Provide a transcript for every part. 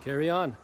Carry on.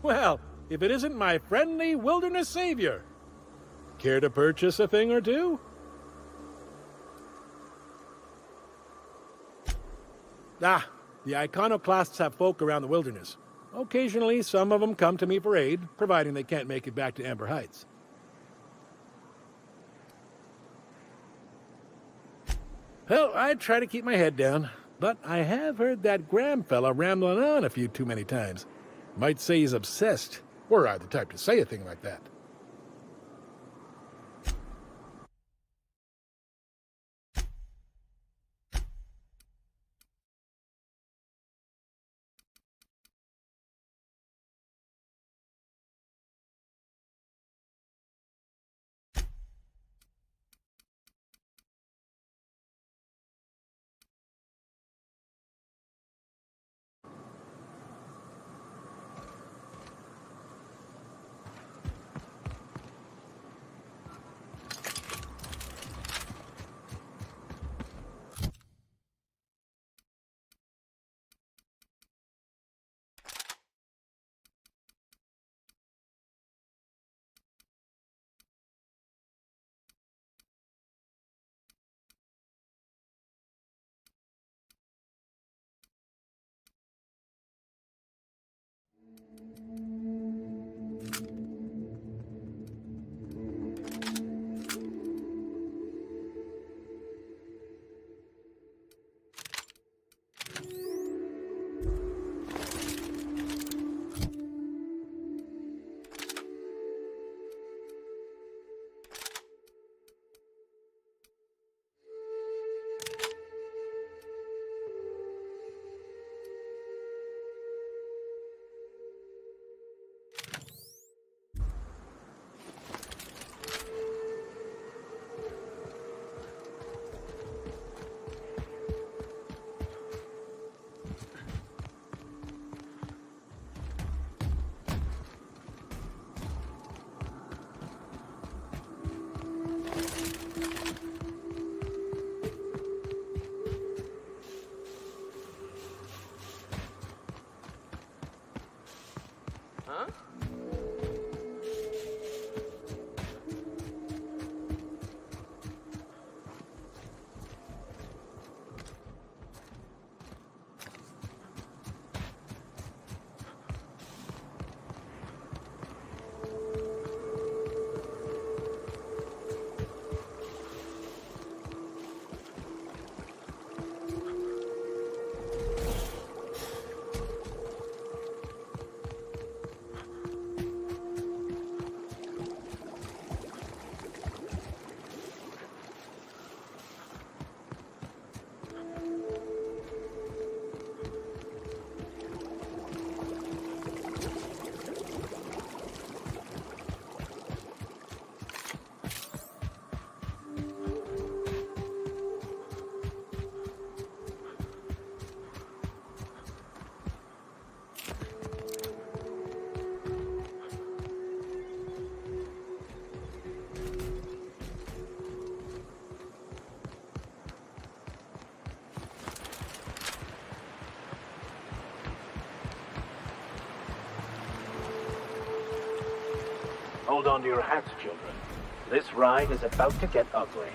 Well, if it isn't my friendly wilderness savior. Care to purchase a thing or two? Ah, the iconoclasts have folk around the wilderness. Occasionally, some of them come to me for aid, providing they can't make it back to Amber Heights. Well, I try to keep my head down, but I have heard that Graham fella rambling on a few too many times. Might say he's obsessed, were I the type to say a thing like that. Hold on to your hats, children. This ride is about to get ugly.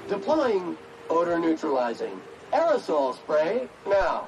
Deploying odor neutralizing aerosol spray now.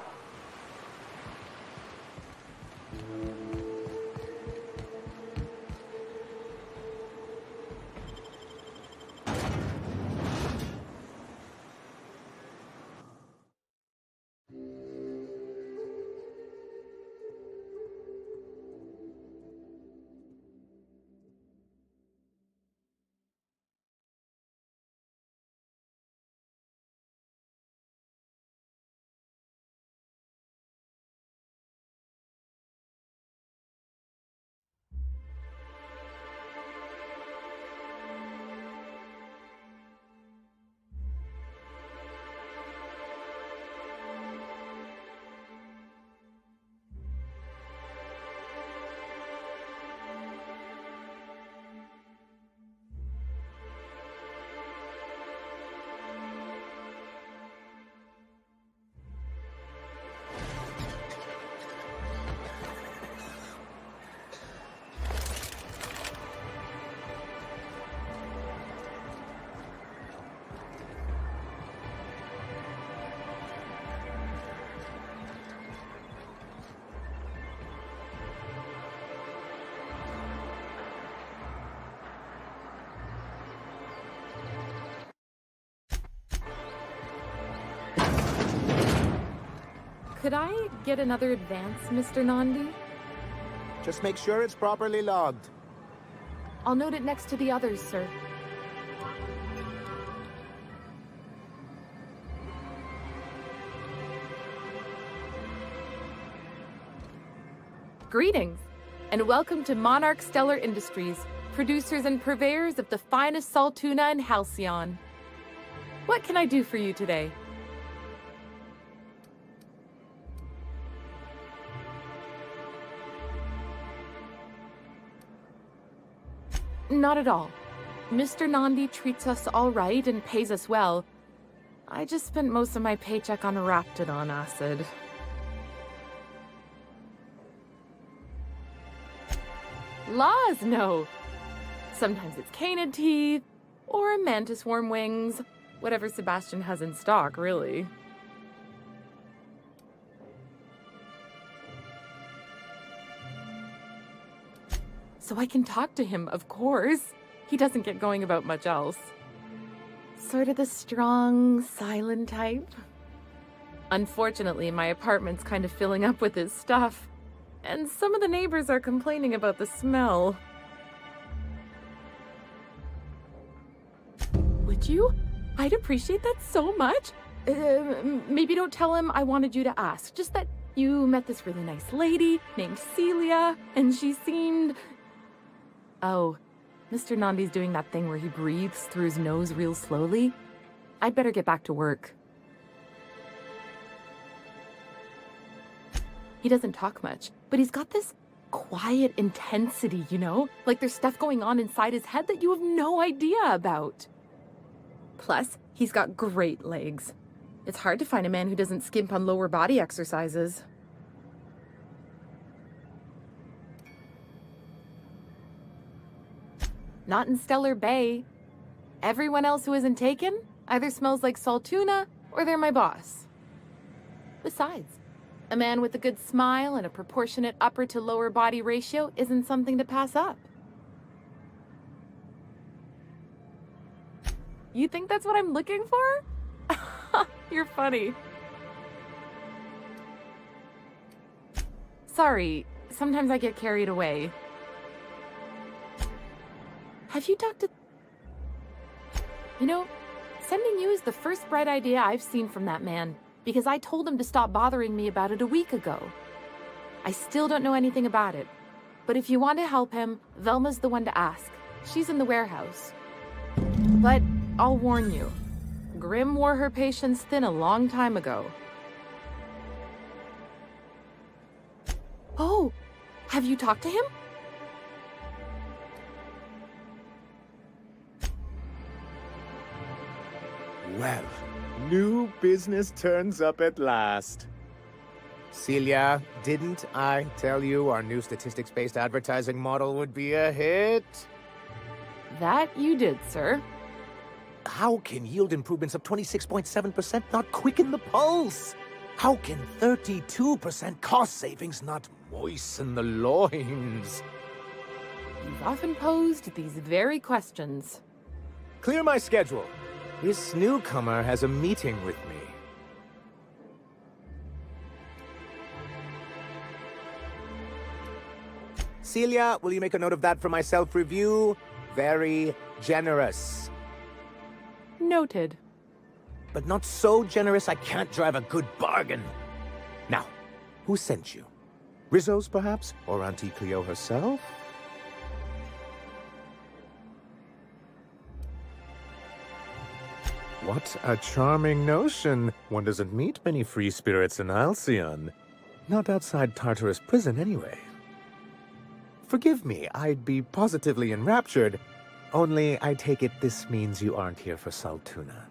Could I get another advance, Mr. Nandi? Just make sure it's properly logged. I'll note it next to the others, sir. Greetings, and welcome to Monarch Stellar Industries, producers and purveyors of the finest salt tuna in Halcyon. What can I do for you today? Not at all. Mr. Nandi treats us all right and pays us well. I just spent most of my paycheck on raptidon acid. Laws, no. Sometimes it's canid teeth, or mantis worm wings. Whatever Sebastian has in stock, really. So I can talk to him, of course. He doesn't get going about much else. Sort of the strong, silent type. Unfortunately, my apartment's kind of filling up with his stuff. And some of the neighbors are complaining about the smell. Would you? I'd appreciate that so much. Maybe don't tell him I wanted you to ask. Just that you met this really nice lady named Celia, and she seemed... Oh, Mr. Nandi's doing that thing where he breathes through his nose real slowly. I'd better get back to work. He doesn't talk much, but he's got this quiet intensity, you know? Like there's stuff going on inside his head that you have no idea about. Plus, he's got great legs. It's hard to find a man who doesn't skimp on lower body exercises. Not in Stellar Bay. Everyone else who isn't taken either smells like salt tuna or they're my boss. Besides, a man with a good smile and a proportionate upper to lower body ratio isn't something to pass up. You think that's what I'm looking for? You're funny. Sorry, sometimes I get carried away. Have you talked to... You know, sending you is the first bright idea I've seen from that man, because I told him to stop bothering me about it a week ago. I still don't know anything about it, but if you want to help him, Velma's the one to ask. She's in the warehouse. But I'll warn you, Grim wore her patience thin a long time ago. Oh, have you talked to him? Well, new business turns up at last. Celia, didn't I tell you our new statistics-based advertising model would be a hit? That you did, sir. How can yield improvements of 26.7% not quicken the pulse? How can 32% cost savings not moisten the loins? You've often posed these very questions. Clear my schedule. This newcomer has a meeting with me. Celia, will you make a note of that for my self-review? Very generous. Noted. But not so generous I can't drive a good bargain. Now, who sent you? Rizzo's, perhaps? Or Auntie Cleo herself? What a charming notion. One doesn't meet many free spirits in Halcyon. Not outside Tartarus prison, anyway. Forgive me, I'd be positively enraptured. Only, I take it this means you aren't here for salt tuna.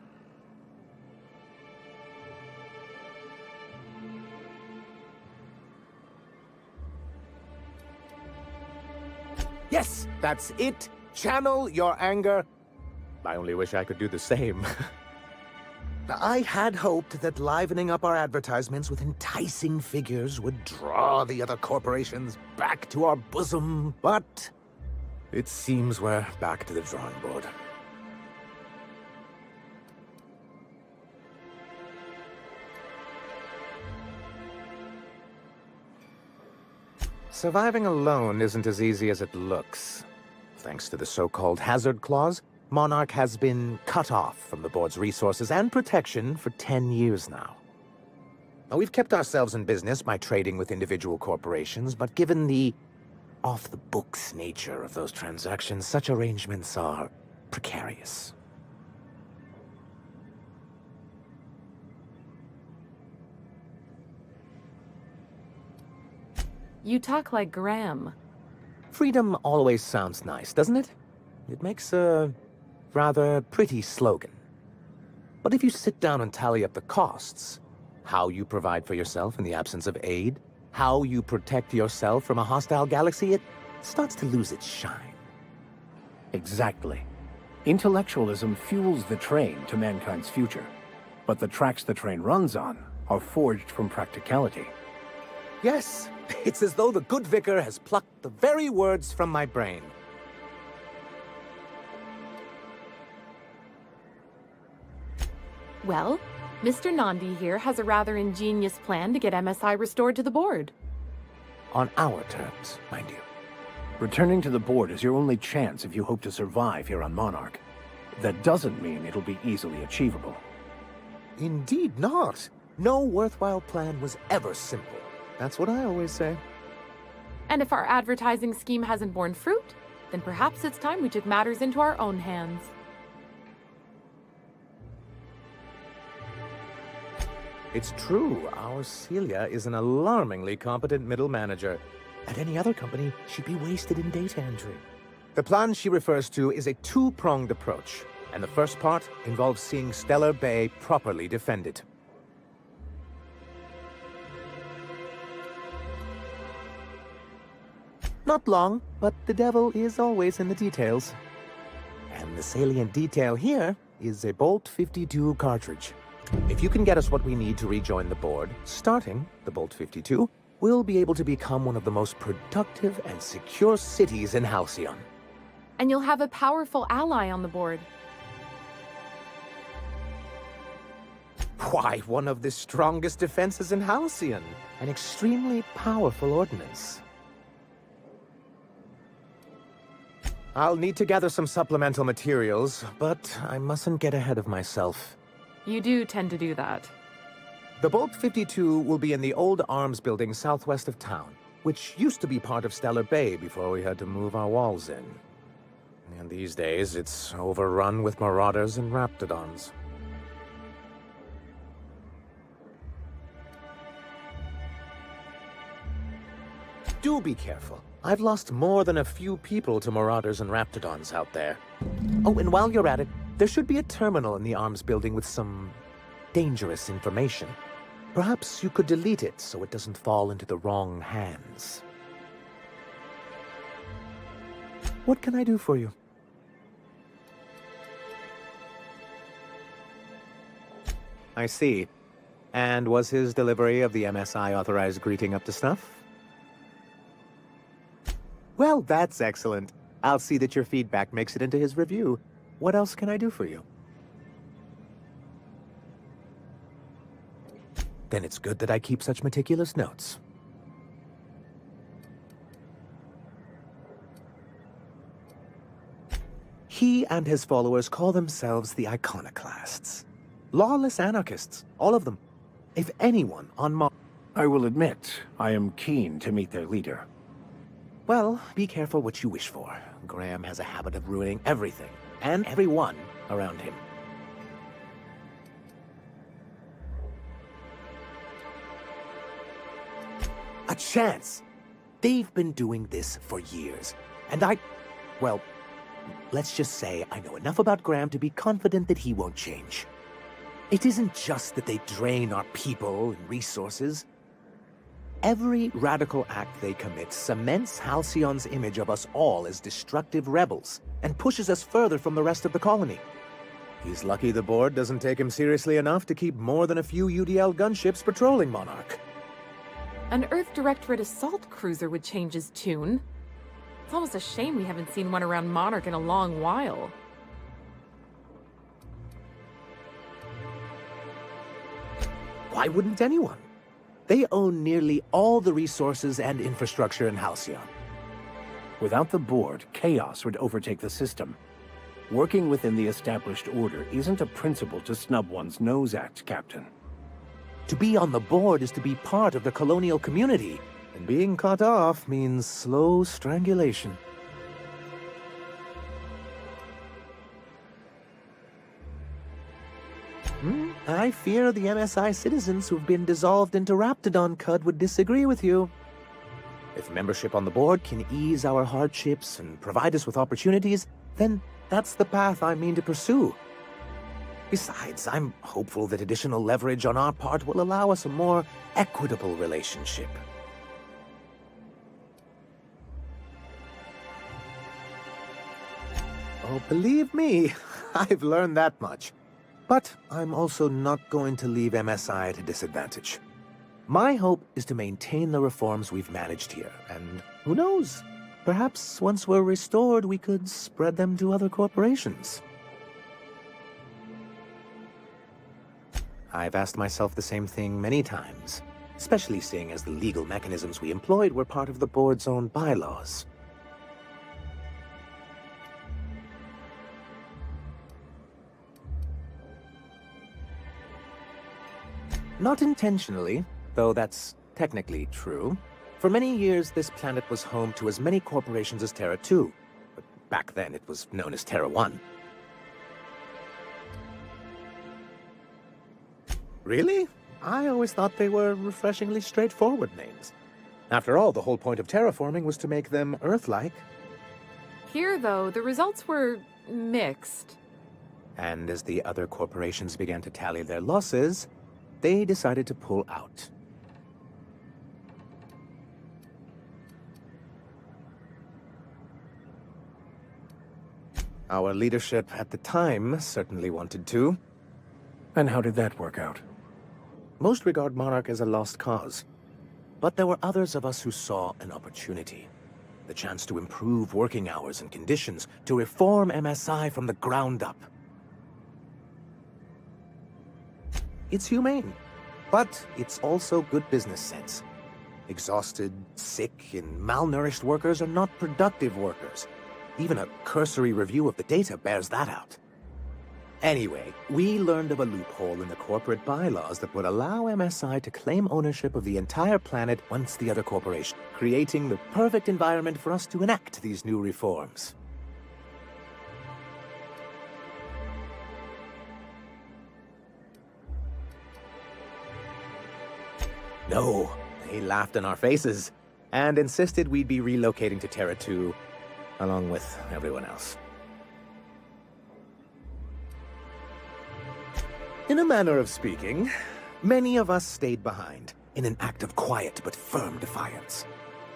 Yes, that's it. Channel your anger. I only wish I could do the same. I had hoped that livening up our advertisements with enticing figures would draw the other corporations back to our bosom, but it seems we're back to the drawing board. Surviving alone isn't as easy as it looks. Thanks to the so-called hazard clause, Monarch has been cut off from the board's resources and protection for 10 years now. Now, we've kept ourselves in business by trading with individual corporations, but given the off-the-books nature of those transactions, such arrangements are precarious. You talk like Graham. Freedom always sounds nice, doesn't it? It makes a rather pretty slogan. But if you sit down and tally up the costs, how you provide for yourself in the absence of aid, how you protect yourself from a hostile galaxy, it starts to lose its shine. Exactly. Intellectualism fuels the train to mankind's future, but the tracks the train runs on are forged from practicality. Yes, it's as though the good vicar has plucked the very words from my brain. Well, Mr. Nandi here has a rather ingenious plan to get MSI restored to the board. On our terms, mind you. Returning to the board is your only chance if you hope to survive here on Monarch. That doesn't mean it'll be easily achievable. Indeed not. No worthwhile plan was ever simple. That's what I always say. And if our advertising scheme hasn't borne fruit, then perhaps it's time we took matters into our own hands. It's true, our Celia is an alarmingly competent middle manager. At any other company, she'd be wasted in data entry. The plan she refers to is a two-pronged approach, and the first part involves seeing Stellar Bay properly defended. Not long, but the devil is always in the details. And the salient detail here is a Bolt 52 cartridge. If you can get us what we need to rejoin the board, starting the Bolt 52, we'll be able to become one of the most productive and secure cities in Halcyon. And you'll have a powerful ally on the board. Why, one of the strongest defenses in Halcyon. An extremely powerful ordnance. I'll need to gather some supplemental materials, but I mustn't get ahead of myself. You do tend to do that. The Bolt 52 will be in the old arms building southwest of town, which used to be part of Stellar Bay before we had to move our walls in. And these days, it's overrun with marauders and raptidons. Do be careful. I've lost more than a few people to marauders and raptidons out there. Oh, and while you're at it, there should be a terminal in the arms building with some dangerous information. Perhaps you could delete it so it doesn't fall into the wrong hands. What can I do for you? I see. And was his delivery of the MSI authorized greeting up to snuff? Well, that's excellent. I'll see that your feedback makes it into his review. What else can I do for you? Then it's good that I keep such meticulous notes. He and his followers call themselves the Iconoclasts. Lawless anarchists, all of them. If anyone on Mars... I will admit, I am keen to meet their leader. Well, be careful what you wish for. Graham has a habit of ruining everything, and everyone around him. A chance! They've been doing this for years, and well, let's just say I know enough about Graham to be confident that he won't change. It isn't just that they drain our people and resources. Every radical act they commit cements Halcyon's image of us all as destructive rebels and pushes us further from the rest of the colony. He's lucky the board doesn't take him seriously enough to keep more than a few UDL gunships patrolling Monarch. An Earth Directorate assault cruiser would change his tune. It's almost a shame we haven't seen one around Monarch in a long while. Why wouldn't anyone? They own nearly all the resources and infrastructure in Halcyon. Without the board, chaos would overtake the system. Working within the established order isn't a principle to snub one's nose at, Captain. To be on the board is to be part of the colonial community, and being cut off means slow strangulation. I fear the MSI citizens who've been dissolved into Raptidon Cud would disagree with you. If membership on the board can ease our hardships and provide us with opportunities, then that's the path I mean to pursue. Besides, I'm hopeful that additional leverage on our part will allow us a more equitable relationship. Oh, believe me, I've learned that much. But I'm also not going to leave MSI at a disadvantage. My hope is to maintain the reforms we've managed here, and who knows? Perhaps once we're restored, we could spread them to other corporations. I've asked myself the same thing many times, especially seeing as the legal mechanisms we employed were part of the board's own bylaws. Not intentionally, though that's technically true. For many years, this planet was home to as many corporations as Terra 2, but back then it was known as Terra 1. Really? I always thought they were refreshingly straightforward names. After all, the whole point of terraforming was to make them Earth-like. Here, though, the results were mixed. And as the other corporations began to tally their losses, they decided to pull out. Our leadership at the time certainly wanted to. And how did that work out? Most regard Monarch as a lost cause. But there were others of us who saw an opportunity. The chance to improve working hours and conditions, to reform MSI from the ground up. It's humane, but it's also good business sense. Exhausted, sick, and malnourished workers are not productive workers. Even a cursory review of the data bears that out. Anyway, we learned of a loophole in the corporate bylaws that would allow MSI to claim ownership of the entire planet once the other corporation, creating the perfect environment for us to enact these new reforms. No, they laughed in our faces and insisted we'd be relocating to Terra 2 along with everyone else. In a manner of speaking, many of us stayed behind in an act of quiet but firm defiance.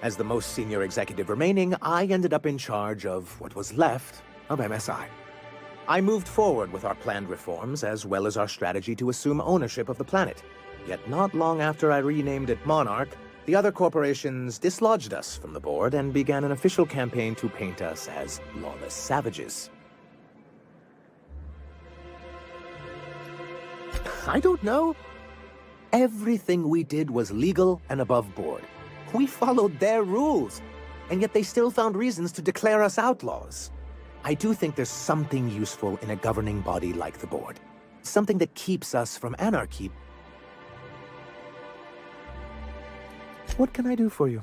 As the most senior executive remaining, I ended up in charge of what was left of MSI. I moved forward with our planned reforms as well as our strategy to assume ownership of the planet. Yet not long after I renamed it Monarch, the other corporations dislodged us from the board and began an official campaign to paint us as lawless savages. I don't know. Everything we did was legal and above board. We followed their rules, and yet they still found reasons to declare us outlaws. I do think there's something useful in a governing body like the board. Something that keeps us from anarchy. What can I do for you?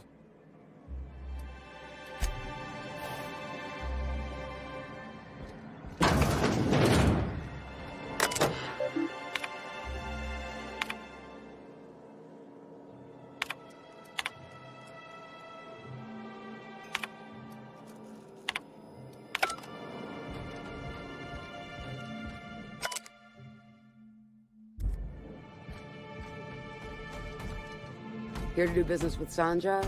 Here to do business with Sandra?